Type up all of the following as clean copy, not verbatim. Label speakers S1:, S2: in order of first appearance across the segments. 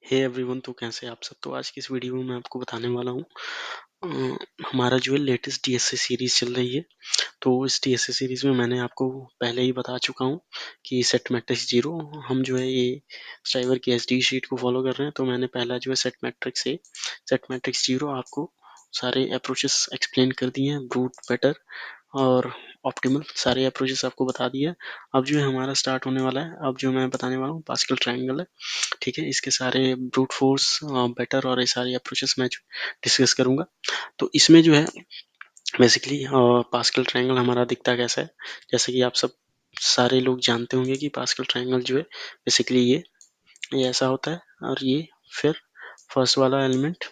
S1: Hey everyone, तो कैसे हैं आप सब। तो आज की इस वीडियो में मैं आपको बताने वाला हूँ हमारा जो है लेटेस्ट डीएसए सीरीज चल रही है। तो इस डीएसए सीरीज में मैंने आपको पहले ही बता चुका हूँ कि सेट मैट्रिक्स जीरो हम जो है ये स्ट्राइवर की एसडी शीट को फॉलो कर रहे हैं। तो मैंने पहला जो है सेट मैट्रिक्स जीरो आपको सारे अप्रोचेस एक्सप्लेन कर दिए हैं, ब्रूट, बेटर और ऑप्टिमल, सारे अप्रोचेस आपको बता दिए हैं। अब जो है हमारा स्टार्ट होने वाला है। अब जो मैं बताने वाला हूँ पास्कल ट्रायंगल है, ठीक है। इसके सारे ब्रूट फोर्स, बेटर और ये सारे अप्रोचेस मैं डिस्कस करूंगा। तो इसमें जो है बेसिकली पास्कल ट्रायंगल हमारा दिखता कैसा है, जैसे कि आप सब सारे लोग जानते होंगे कि पास्कल ट्रायंगल जो है बेसिकली ये ऐसा होता है। और ये फिर फर्स्ट वाला एलिमेंट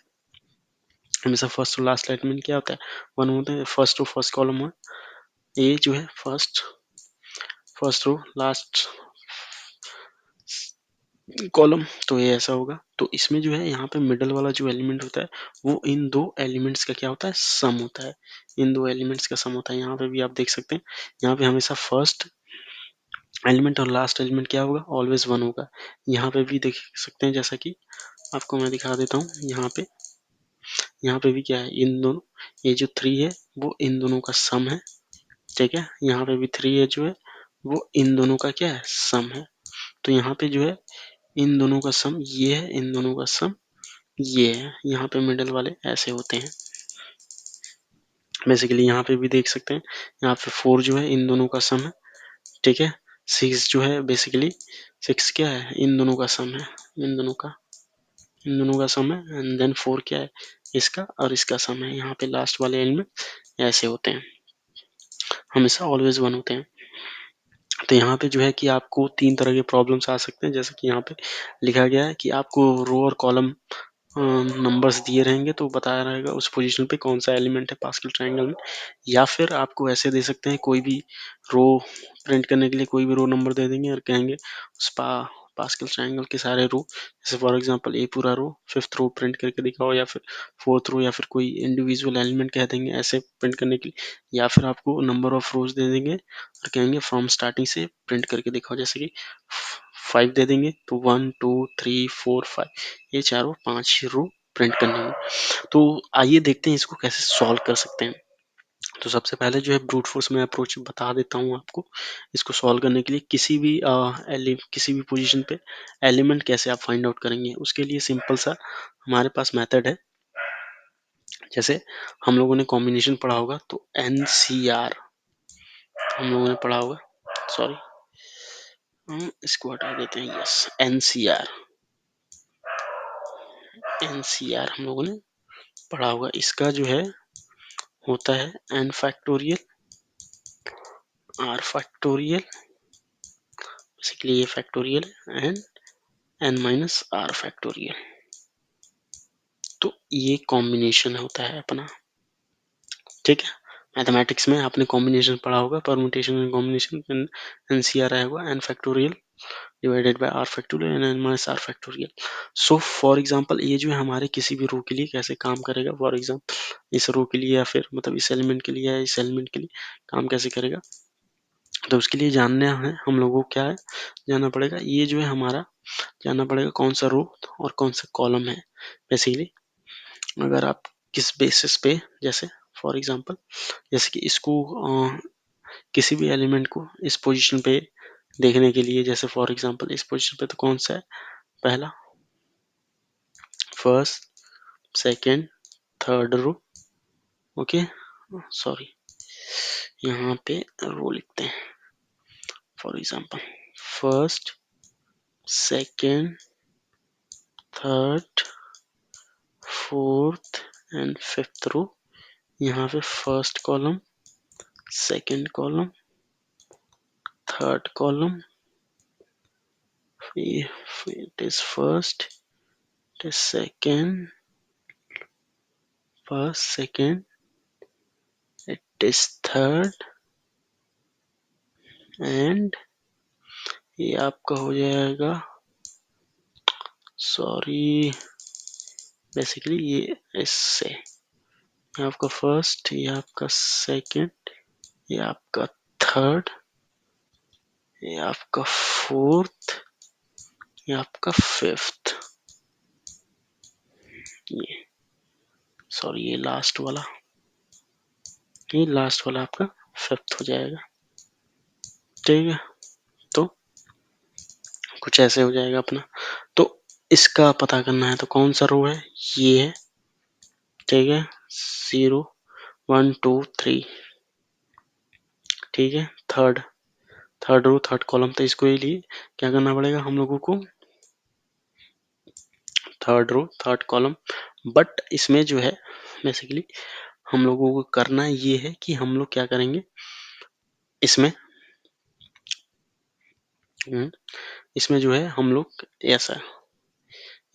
S1: हमेशा फर्स्ट टू लास्ट एलिमेंट क्या होता है, वन होता है। फर्स्ट टू फर्स्ट कॉलम है, ये जो है फर्स्ट रो लास्ट कॉलम, तो ये ऐसा होगा। तो इसमें जो है यहाँ पे मिडल वाला जो एलिमेंट होता है वो इन दो एलिमेंट्स का क्या होता है, सम होता है। इन दो एलिमेंट्स का सम होता है। यहाँ पे भी आप देख सकते हैं, यहाँ पे हमेशा फर्स्ट एलिमेंट और लास्ट एलिमेंट क्या होगा, ऑलवेज वन होगा। यहाँ पे भी देख सकते हैं, जैसा कि आपको मैं दिखा देता हूँ। यहाँ पे भी क्या है, इन दोनों, ये जो थ्री है वो इन दोनों का सम है, ठीक है। यहाँ पे भी थ्री है जो है वो इन दोनों का क्या है, सम है। तो यहाँ पे जो है इन दोनों का सम ये है, इन दोनों का सम ये है। यहाँ पे मिडल वाले ऐसे होते हैं। बेसिकली यहाँ पे भी देख सकते हैं, यहाँ पे फोर जो है इन दोनों का सम है, ठीक है। सिक्स जो है बेसिकली सिक्स क्या है, इन दोनों का सम है, इन दोनों का सम है। एंड देन फोर क्या है, इसका और इसका सम है। यहाँ पे लास्ट वाले एलिमेंट ऐसे होते हैं, हमेशा ऑलवेज वन होते हैं। तो यहाँ पे जो है कि आपको तीन तरह के प्रॉब्लम्स आ सकते हैं, जैसे कि यहाँ पे लिखा गया है कि आपको रो और कॉलम नंबर्स दिए रहेंगे तो बताया रहेगा उस पोजीशन पे कौन सा एलिमेंट है पास्कल ट्रायंगल में। या फिर आपको ऐसे दे सकते हैं, कोई भी रो प्रिंट करने के लिए कोई भी रो नंबर दे देंगे और कहेंगे उस पास्कल ट्रायंगल के सारे रो, जैसे फॉर एग्जांपल ए पूरा रो फिफ्थ रो प्रिंट करके दिखाओ, या फिर फोर्थ रो, या फिर कोई इंडिविजुअल एलिमेंट कह देंगे ऐसे प्रिंट करने के लिए। या फिर आपको नंबर ऑफ रोज दे देंगे और कहेंगे फ्रॉम स्टार्टिंग से प्रिंट करके दिखाओ, जैसे कि 5 दे देंगे तो 1 2 3 4 5, ये चारों 5 रो प्रिंट करने होंगे। तो आइए देखते हैं इसको कैसे सॉल्व कर सकते हैं। तो सबसे पहले जो है ब्रूट फोर्स में अप्रोच बता देता हूँ आपको। इसको सॉल्व करने के लिए किसी भी पोजीशन पे एलिमेंट कैसे आप फाइंड आउट करेंगे, उसके लिए सिंपल सा हमारे पास मेथड है। जैसे हम लोगों ने कॉम्बिनेशन पढ़ा होगा, तो एनसीआर हम लोगों ने पढ़ा होगा, सॉरी हम इसको हटा देते हैं, यस एनसीआर हम लोगों ने पढ़ा होगा। इसका जो है होता है n factorial r factorial, basically ये factorial and n minus r factorial. तो ये कॉम्बिनेशन होता है अपना, ठीक है। मैथमेटिक्स में आपने कॉम्बिनेशन पढ़ा होगा, परमुटेशन एंड कॉम्बिनेशन, एनसीआर आया होगा n factorial divided by r factorial and n minus r factorial. So for example ये जो है हमारे किसी भी रो के लिए कैसे काम करेगा, फॉर एग्जांपल इस रो के लिए या फिर मतलब इस एलिमेंट के लिए या इस एलिमेंट के लिए काम कैसे करेगा। तो उसके लिए जानना है हम लोगों को, क्या है जानना पड़ेगा, ये जो है हमारा जानना पड़ेगा कौन सा रो और कौन सा कॉलम है। बेसिकली अगर आप किस बेसिस पे, जैसे फॉर एग्जांपल जैसे कि इसको किसी भी एलिमेंट को इस पोजीशन पे देखने के लिए, जैसे फॉर एग्जांपल इस पोजीशन पे तो कौन सा है, पहला first second third row, okay sorry यहाँ पे रो लिखते हैं। For example first second third fourth and fifth row. यहाँ पे first column second column third column, it is first, it is second, it is third and ये आपका हो जाएगा, सॉरी बेसिकली ये इससे, ये आपका फर्स्ट, ये आपका सेकंड, ये आपका थर्ड, ये आपका फोर्थ, ये आपका फिफ्थ। ये सॉरी ये लास्ट वाला आपका 5th हो जाएगा। ठीक है, तो कुछ ऐसे हो जाएगा अपना। तो इसका पता करना है तो कौन सा रो है, ये है। ठीक है, 0 1 2 3। ठीक है, थर्ड रो थर्ड कॉलम, तो इसको ये लिए क्या करना पड़ेगा हम लोगों को, third row third column. But इसमें जो है बेसिकली हम लोगों को करना ये है कि हम लोग क्या करेंगे इसमें, इसमें जो है हम लोग ऐसा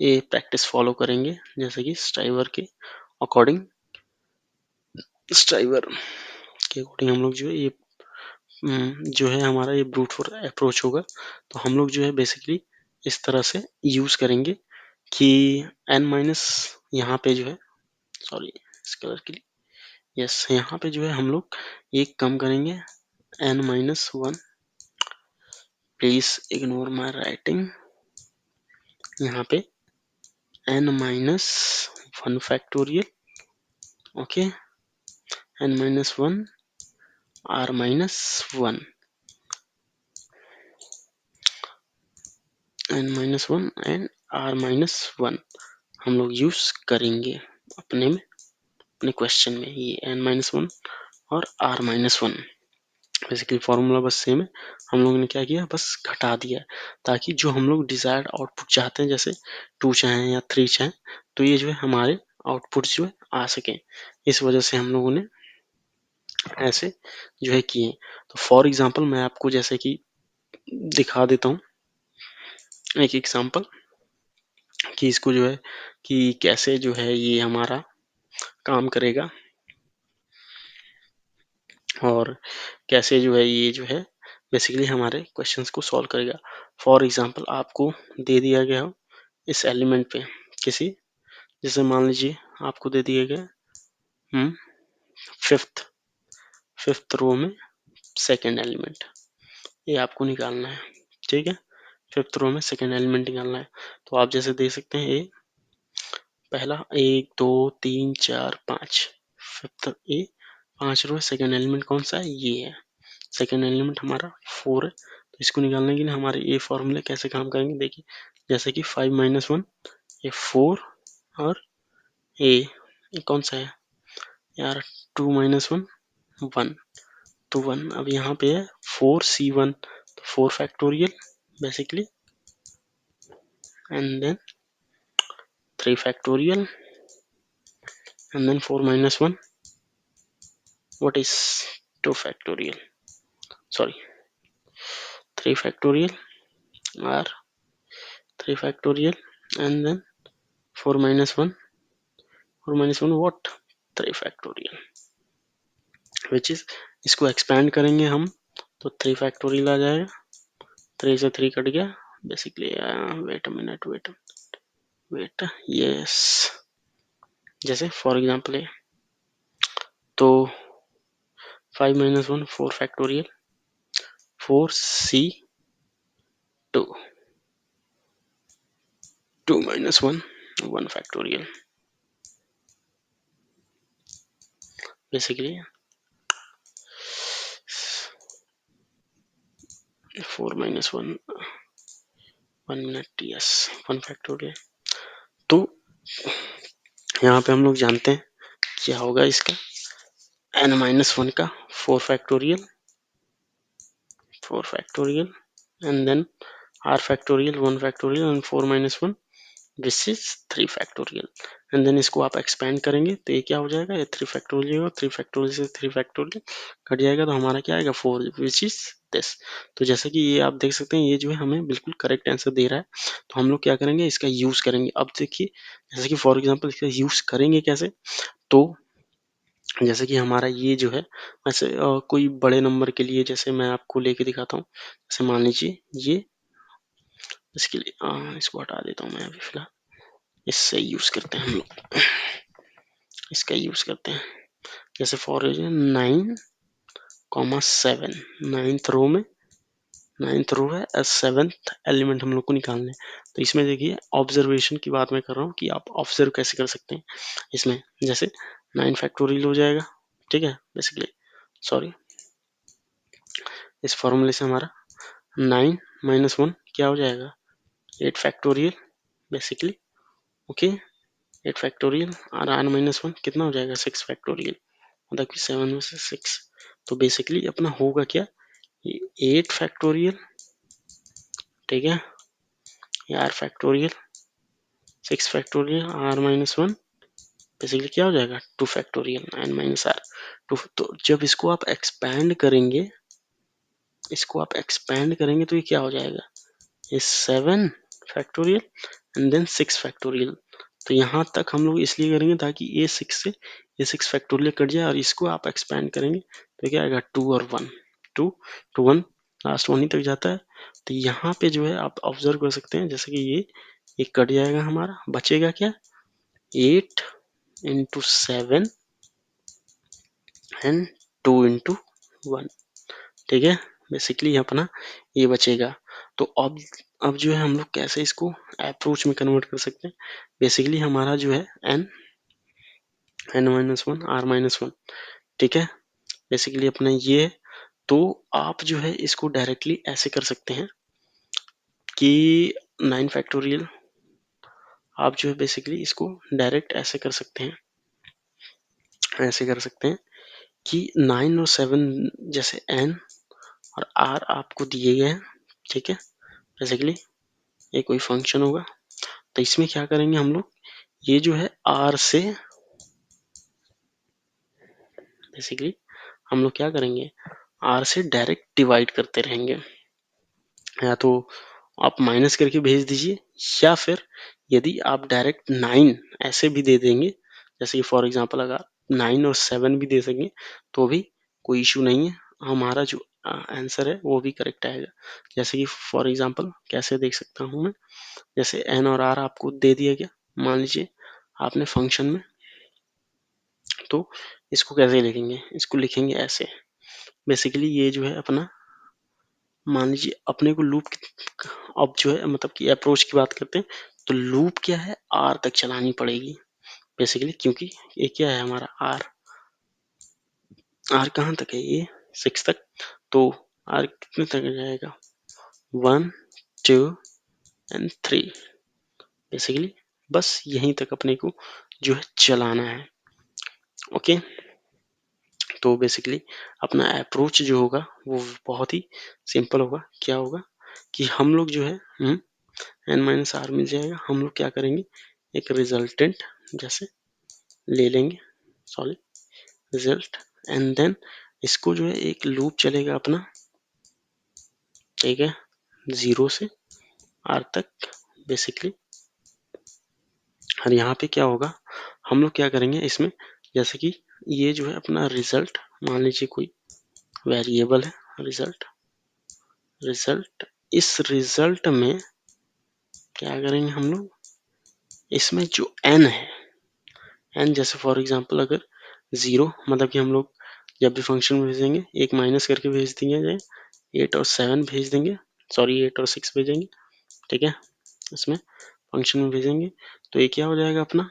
S1: ये प्रैक्टिस फॉलो करेंगे, जैसे कि स्ट्राइवर के अकॉर्डिंग, हम लोग जो है ये जो है हमारा ये ब्रूट फोर्स अप्रोच होगा। तो हम लोग जो है बेसिकली इस तरह से यूज करेंगे कि n माइनस यहाँ पे जो है, सॉरी इस कलर के लिए, यस यहाँ पे जो है हम लोग एक कम करेंगे n-1। Please ignore my writing. यहाँ पे n-1 factorial, okay, n-1 r-1, n-1 and r-1 हम लोग यूज करेंगे अपने में, अपने क्वेश्चन में। ये n-1 और r-1 बेसिकली फॉर्मूला बस सेम है, हम लोगों ने क्या किया बस घटा दिया, ताकि जो हम लोग डिजायर्ड आउटपुट चाहते हैं, जैसे 2 चाहें या 3 चाहें, तो ये जो है हमारे आउटपुट जो है आ सके। इस वजह से हम लोगों ने ऐसे जो है किए। तो फॉर एग्जांपल मैं आपको जैसे कि दिखा देता हूँ एक एग्जांपल, कि इसको जो है कि कैसे जो है ये हमारा काम करेगा और कैसे जो है ये जो है बेसिकली हमारे क्वेश्चंस को सॉल्व करेगा। फॉर एग्जांपल आपको दे दिया गया हो इस एलिमेंट पे किसी, जैसे मान लीजिए आपको दे दिया गया फिफ्थ फिफ्थ रो में सेकंड एलिमेंट, ये आपको निकालना है। ठीक है, फिफ्थ रो में सेकंड एलिमेंट निकालना है। तो आप जैसे देख सकते हैं ए पहला 1 2 3 4 5, फिफ्थ ए 5 रो, सेकंड एलिमेंट कौन सा है, ये है। सेकंड एलिमेंट हमारा 4 है। तो इसको निकालने के लिए हमारे ये फॉर्मूले कैसे काम करेंगे देखिए, जैसे कि 5-1 ये 4 और ये कौन सा है यार, 2-1 1, तो 1। अब यहाँ पे है 4c1, तो 4 factorial basically, and then 3 factorial, and then 4-1 what is 2 factorial, sorry 3 factorial or 3 factorial, and then 4-1 what 3 factorial, which is इसको एक्सपैंड करेंगे हम तो 3 फैक्टोरियल आ जाएगा, 3 से 3 कट गया बेसिकली। वेट यस, जैसे फॉर एग्जांपल है तो 5-1 4 factorial 4c2 2-1 1 factorial basically 4-1 1 minute yes 1 factorial. तो यहाँ पे हम लोग जानते हैं क्या होगा इसका, n-1 का 4 factorial and then r factorial 1 factorial and 4-1 this is 3 factorial, and then इसको आप एक्सपेंड करेंगे तो ये क्या हो जाएगा, ये 3 फैक्टोरियल होगा, 3 फैक्टोरियल से 3 फैक्टोरियल कट जाएगा तो हमारा क्या आएगा 4 विच इज दिस। तो जैसे कि ये आप देख सकते हैं ये जो है हमें बिल्कुल करेक्ट आंसर दे रहा है। तो हम लोग क्या करेंगे इसका यूज करेंगे। अब देखिए जैसे कि फॉर एग्जांपल इसका यूज करेंगे कैसे, तो जैसे कि हमारा ये जो है वैसे कोई बड़े नंबर के लिए जैसे मैं आपको लेके दिखाता हूँ, जैसे मान लीजिए ये इसके लिए इसको हटा देता हूँ मैं अभी फिलहाल, इससे यूज करते हैं हम लोग, इसका यूज करते हैं। जैसे फॉर 9,7 नाइन्थ रो में, नाइन्थ रो है, 7th एलिमेंट हम लोग को निकालना है। तो इसमें देखिए ऑब्जर्वेशन की बात मैं कर रहा हूँ कि आप ऑब्जर्व कैसे कर सकते हैं इसमें। जैसे 9 फैक्टोरियल हो जाएगा, ठीक है, बेसिकली सॉरी, इस फॉर्मूले से हमारा 9 माइनस 1 क्या हो जाएगा, 8 फैक्टोरियल बेसिकली, ओके, 8 फैक्टोरियल और r माइनस 1 कितना हो जाएगा, 6 फैक्टोरियल, मतलब कि 7 में से 6। तो बेसिकली अपना होगा क्या, 8 फैक्टोरियल, ठीक है, ये r factorial, 6 factorial, r minus 1, basically क्या हो जाएगा 2 फैक्टोरियल 9 माइनस r 2। तो जब इसको आप एक्सपैंड करेंगे, इसको आप एक्सपैंड करेंगे तो ये क्या हो जाएगा, ये 7 फैक्टोरियल एंड देन 6 फैक्टोरियल। तो यहाँ तक हम लोग इसलिए करेंगे ताकि ये 6 से ये 6 फैक्टोरियल कट जाए, और इसको आप एक्सपैंड करेंगे तो क्या आएगा 2 और 1, 2 टू 1, लास्ट 1 ही तक जाता है। तो यहाँ पे जो है आप ऑब्जर्व कर सकते हैं, जैसे कि ये कट जाएगा हमारा, बचेगा क्या 8 इंटू 7 एंड 2 इंटू 1, ठीक है, बेसिकली अपना ये बचेगा। तो अब जो है हम लोग कैसे इसको अप्रोच में कन्वर्ट कर सकते हैं, बेसिकली हमारा जो है n माइनस 1 r माइनस 1, ठीक है, बेसिकली अपना ये है। तो आप जो है इसको डायरेक्टली ऐसे कर सकते हैं कि 9 फैक्टोरियल, आप जो है बेसिकली इसको डायरेक्ट ऐसे कर सकते हैं, ऐसे कर सकते हैं कि 9 और 7 जैसे n और r आपको दिए गए हैं, ठीक है, बेसिकली ये कोई फंक्शन होगा। तो इसमें क्या करेंगे हम लोग, ये जो है r से बेसिकली हम लोग क्या करेंगे, r से डायरेक्ट डिवाइड करते रहेंगे, या तो आप माइनस करके भेज दीजिए, या फिर यदि आप डायरेक्ट 9 ऐसे भी दे देंगे, जैसे कि फॉर एग्जांपल अगर 9 और 7 भी दे सकें तो भी कोई इशू नहीं है, हमारा जो आंसर है वो भी करेक्ट आएगा। जैसे कि फॉर एग्जांपल कैसे देख सकता हूँ मैं, जैसे n और r आपको दे दिया गया, मान लीजिए आपने फंक्शन में, तो इसको कैसे लिखेंगे, इसको लिखेंगे ऐसे, बेसिकली ये जो है अपना, मान लीजिए अपने को लूप, अब जो है मतलब कि अप्रोच की बात करते हैं, तो लूप क्या है r तक चलानी पड़ेगी बेसिकली, क्योंकि ये क्या है हमारा r कहाँ तक है, ये 6 तक, तो r कितने तक जाएगा 1 2 एंड 3, बेसिकली बस यहीं तक अपने को जो है चलाना है, ओके। तो बेसिकली अपना अप्रोच जो होगा वो बहुत ही सिंपल होगा, क्या होगा कि हम लोग जो है n माइनस आर मिल जाएगा, हम लोग क्या करेंगे, एक रिजल्टेंट जैसे ले लेंगे, सॉरी रिजल्ट, एंड देन इसको जो है एक लूप चलेगा अपना, ठीक है, 0 से r तक बेसिकली। और यहाँ पे क्या होगा, हम लोग क्या करेंगे इसमें, जैसे कि ये जो है अपना रिजल्ट, मान लीजिए कोई वेरिएबल है रिजल्ट, रिजल्ट, इस रिजल्ट में क्या करेंगे हम लोग, इसमें जो n है, n जैसे फॉर एग्जांपल अगर 0, मतलब कि हम लोग जब भी फंक्शन में भेजेंगे एक माइनस करके भेज दिया जाए, 8 और 7 भेज देंगे, सॉरी 8 और 6 भेजेंगे, ठीक है, इसमें फंक्शन में भेजेंगे, तो ये क्या हो जाएगा अपना,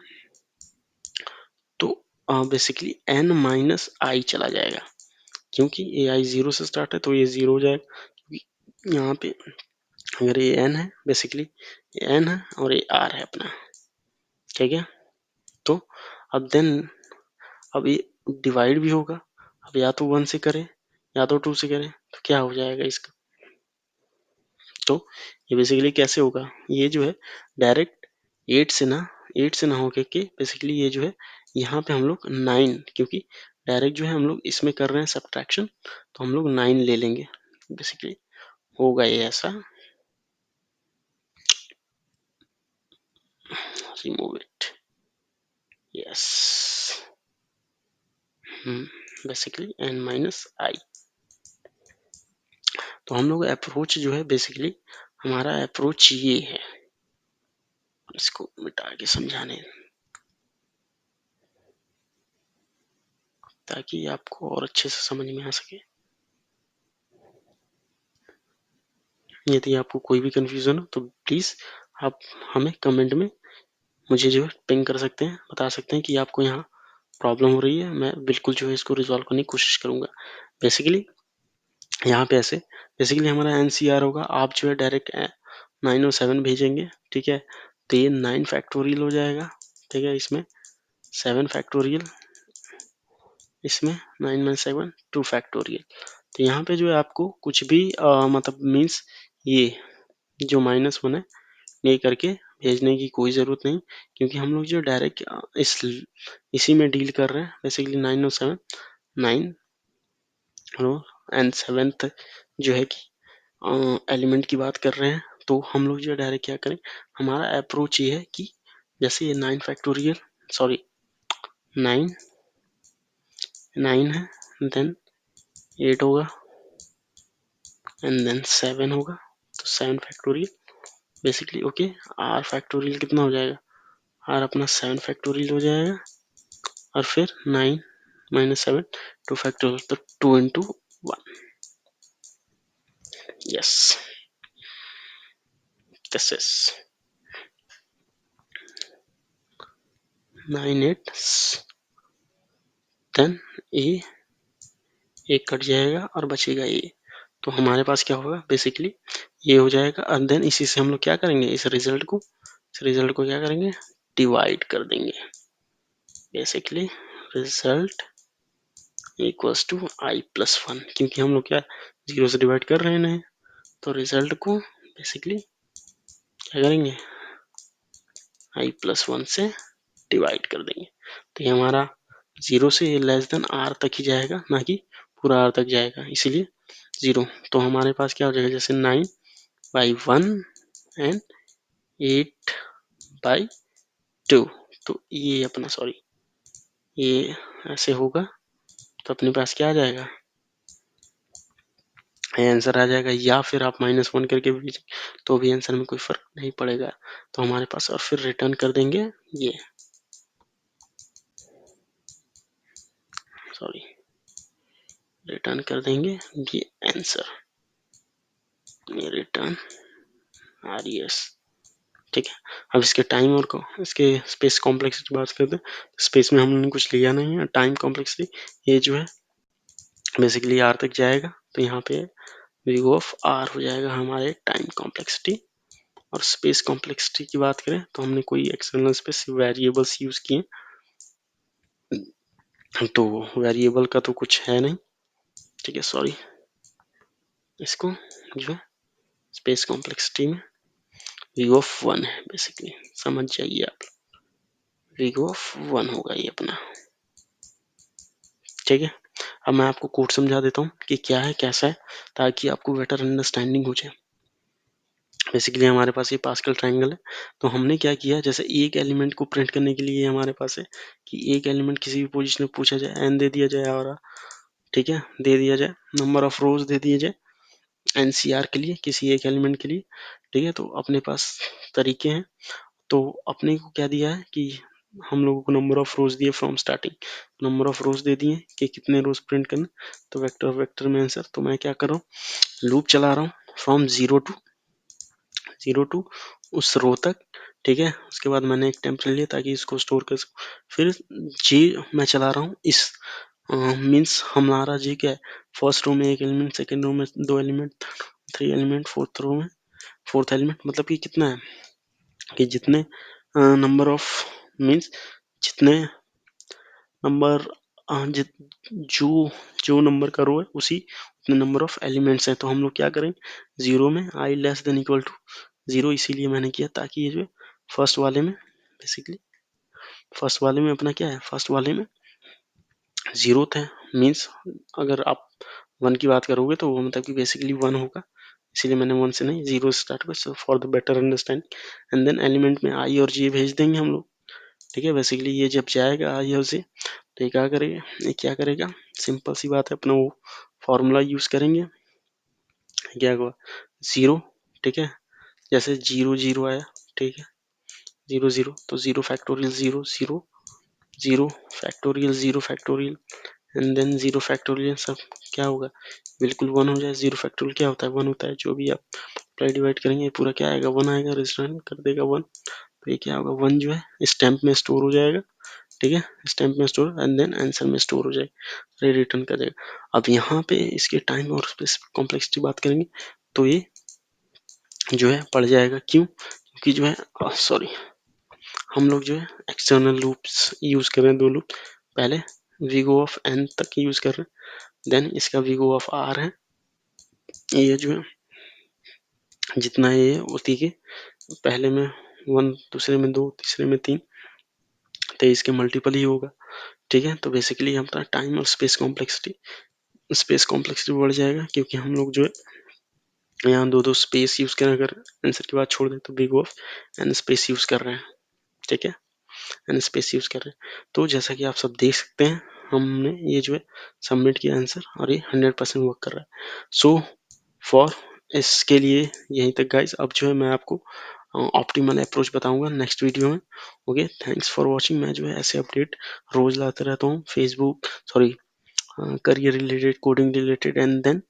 S1: तो बेसिकली n माइनस आई चला जाएगा, क्योंकि ये आई 0 से स्टार्ट है तो ये 0 हो जाएगा, क्योंकि यहाँ पे अगर ये n है, बेसिकली ये n है और ये r है अपना, ठीक है। तो अब देन अब ये डिवाइड भी होगा, अब या तो 1 से करें या तो 2 से करें, तो क्या हो जाएगा इसका, तो ये बेसिकली कैसे होगा, ये जो है डायरेक्ट 8 से ना होके के बेसिकली ये जो है यहाँ पे हम लोग 9, क्योंकि डायरेक्ट जो है हम लोग इसमें कर रहे हैं सब्ट्रैक्शन, तो हम लोग 9 ले लेंगे, बेसिकली होगा ये ऐसा, remove it, yes, basically n minus i. तो हम लोग अप्रोच जो है बेसिकली हमारा अप्रोच ये है, इसको मिटा के समझाने, ताकि आपको और अच्छे से समझ में आ सके। यदि आपको कोई भी कंफ्यूजन हो तो प्लीज आप हमें कमेंट में मुझे जो है पिंग कर सकते हैं, बता सकते हैं कि आपको यहाँ प्रॉब्लम हो रही है। मैं बिल्कुल जो है इसको रिजॉल्व करने की कोशिश करूँगा। बेसिकली यहाँ पे ऐसे बेसिकली हमारा एनसीआर होगा, आप जो है डायरेक्ट 9 और 7 भेजेंगे, ठीक है। तो ये 9 फैक्टोरियल हो जाएगा, ठीक है। इसमें 7 फैक्टोरियल, इसमें 9 में 7 2 फैक्टोरियल। तो यहाँ पे जो है आपको कुछ भी मतलब मीन्स ये जो -1 है ये करके भेजने की कोई ज़रूरत नहीं, क्योंकि हम लोग जो डायरेक्ट इसी में डील कर रहे हैं। बेसिकली 9 और 7 9 एंड 7th जो है कि एलिमेंट की बात कर रहे हैं। तो हम लोग जो है डायरेक्ट क्या करें, हमारा अप्रोच ये है कि जैसे ये 9 फैक्टोरियल सॉरी 9 9 है, देन 8 होगा एंड देन 7 होगा, तो 7 factorial basically okay. R factorial कितना हो जाएगा, आर अपना 7 फैक्टोरियल हो जाएगा, और फिर 9 -7 2 फैक्टोरियल, तो 2 इंटू 1। यस, दिस इज 9 8 10 ए, एक कट जाएगा और बचेगा ए। तो हमारे पास क्या होगा, बेसिकली ये हो जाएगा, और देन इसी से हम लोग क्या करेंगे, इस रिजल्ट को क्या करेंगे, डिवाइड कर देंगे। Basically result equals to i+1, क्योंकि हम लोग क्या 0 से डिवाइड कर रहे हैं इन्हें, तो रिजल्ट को बेसिकली क्या करेंगे, i+1 से डिवाइड कर देंगे। तो ये हमारा 0 से लेस देन r तक ही जाएगा, ना कि पूरा r तक जाएगा, इसीलिए 0। तो हमारे पास क्या हो जाएगा, जैसे 9/1 एंड 8/2, तो ये अपना सॉरी ये ऐसे होगा, तो अपने पास क्या आ जाएगा, आंसर आ जाएगा। या फिर आप -1 करके भी तो भी आंसर में कोई फर्क नहीं पड़ेगा। तो हमारे पास, और फिर रिटर्न कर देंगे ये सॉरी रिटर्न कर देंगे ये आंसर, ये रिटर्न RES, ठीक है। अब इसके टाइम और को इसके स्पेस कॉम्प्लेक्सिटी बात करते हैं। स्पेस में हमने कुछ लिया नहीं है, टाइम कॉम्प्लेक्सिटी ये जो है बेसिकली r तक जाएगा, तो यहाँ पे V ऑफ r हो जाएगा हमारे टाइम कॉम्प्लेक्सिटी। और स्पेस कॉम्प्लेक्सिटी की बात करें तो हमने कोई एक्सटर्नल स्पेस वेरिएबल्स यूज किए, तो वेरिएबल का तो कुछ है नहीं, ठीक है। सॉरी, इसको जो है स्पेस कॉम्प्लेक्सिटी में V ऑफ 1 है, बेसिकली समझ जाइए आप, V ऑफ 1 होगा ये अपना, ठीक है। अब मैं आपको कोड समझा देता हूँ कि क्या है कैसा है, ताकि आपको बेटर अंडरस्टैंडिंग हो जाए। बेसिकली हमारे पास ये पास्कल ट्रायंगल है, तो हमने क्या किया, जैसे एक एलिमेंट को प्रिंट करने के लिए हमारे पास है कि एक एलिमेंट किसी भी पोजीशन में पूछा जाए, n दे दिया जाए, और ठीक है दे दिया जाए, नंबर ऑफ रोज दे दिए जाए NCR के लिए, किसी एक एलिमेंट के लिए, ठीक है। तो अपने पास तरीके हैं, तो अपने को क्या दिया है कि हम लोगों को नंबर ऑफ रोज दिए from starting, number of rows दे दिए कि कितने रोज प्रिंट करने, तो वेक्टर में आंसर। तो मैं क्या कर रहा हूँ, लूप चला रहा हूँ फ्रॉम 0 टू उस रो तक, ठीक है। उसके बाद मैंने एक टेम्पलेट लिया ताकि इसको स्टोर कर सकूँ। फिर जी मैं चला रहा हूँ इस मीन्स हमारा जी क्या है, फर्स्ट रो में एक एलिमेंट, सेकेंड रो में 2 एलिमेंट, 3 एलिमेंट, फोर्थ रो में 4th एलिमेंट, मतलब कि कितना है कि जितने नंबर ऑफ मीन्स जितने नंबर जो जो नंबर का रो है उसी उतने नंबर ऑफ एलिमेंट्स हैं। तो हम लोग क्या करें, 0 में i less than equal to 0, इसीलिए मैंने किया ताकि ये जो है फर्स्ट वाले में बेसिकली फर्स्ट वाले में अपना क्या है, फर्स्ट वाले में 0th है, मीन्स अगर आप 1 की बात करोगे तो वो मतलब कि बेसिकली 1 होगा, इसीलिए मैंने 1 से नहीं 0 से स्टार्ट किया, for the better understanding. And then element में i और j भेज देंगे हम लोग, ठीक है। बेसिकली ये जब जाएगा i और j, तो ये क्या करेगा, ये क्या करेगा, सिंपल सी बात है, अपना वो फॉर्मूला यूज करेंगे, क्या होगा 0, ठीक है। जैसे 0 0 आया, ठीक है, 0 0, तो 0 factorial 0 0 0 factorial 0 factorial and then 0 factorial, सब क्या होगा, बिल्कुल 1 हो जाए। 0 फैक्टोरियल क्या होता है, 1 होता है। जो भी आप मल्टीप्लाई डिवाइड करेंगे पूरा क्या आएगा, 1 आएगा, रिटर्न कर देगा 1। तो ये क्या होगा, 1 जो है स्टैम्प में स्टोर हो जाएगा, ठीक है, स्टैम्प में स्टोर एंड देन आंसर में स्टोर हो जाएगा, ये रिटर्न कर देगा। अब यहाँ पे इसके टाइम और स्पेस कॉम्प्लेक्सिटी बात करेंगे तो ये जो है बढ़ जाएगा। क्यों, क्योंकि जो है सॉरी हम लोग जो है एक्सटर्नल लूप्स यूज कर रहे हैं, 2 लूप। पहले वीगो ऑफ एन तक यूज कर रहे हैं, देन इसका वीगो ऑफ आर है। ये जो है जितना ये उसी के पहले में 1, दूसरे में 2, तीसरे में 3, तो इसके मल्टीपल ही होगा, ठीक है। तो बेसिकली हमारा टाइम और स्पेस कॉम्प्लेक्सिटी बढ़ जाएगा, क्योंकि हम लोग जो है यहाँ 2 स्पेस यूज करें, अगर आंसर के बाद छोड़ दें तो big of n space use कर रहे हैं, ठीक है, एन स्पेस यूज कर रहे हैं। तो जैसा कि आप सब देख सकते हैं, हमने ये जो है सबमिट किया आंसर और ये 100% वर्क कर रहा है। सो फॉर इसके लिए यहीं तक गाइज। अब जो है मैं आपको ऑप्टिमल अप्रोच बताऊंगा नेक्स्ट वीडियो में। Okay, thanks for watching. मैं जो है ऐसे अपडेट रोज लाते रहता हूँ, Facebook sorry career related, coding related and then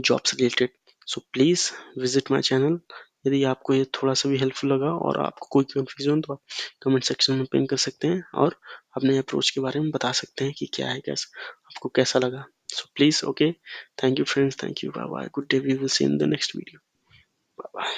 S1: jobs related. So please visit my channel। यदि आपको ये थोड़ा सा भी हेल्पफुल लगा और आपको कोई कंफ्यूजन तो आप कमेंट सेक्शन में पिन कर सकते हैं और अपने अप्रोच के बारे में बता सकते हैं कि क्या है, कैसा आपको कैसा लगा। So please okay, thank you friends, thank you, bye bye, good day, we will see in the next video, bye bye.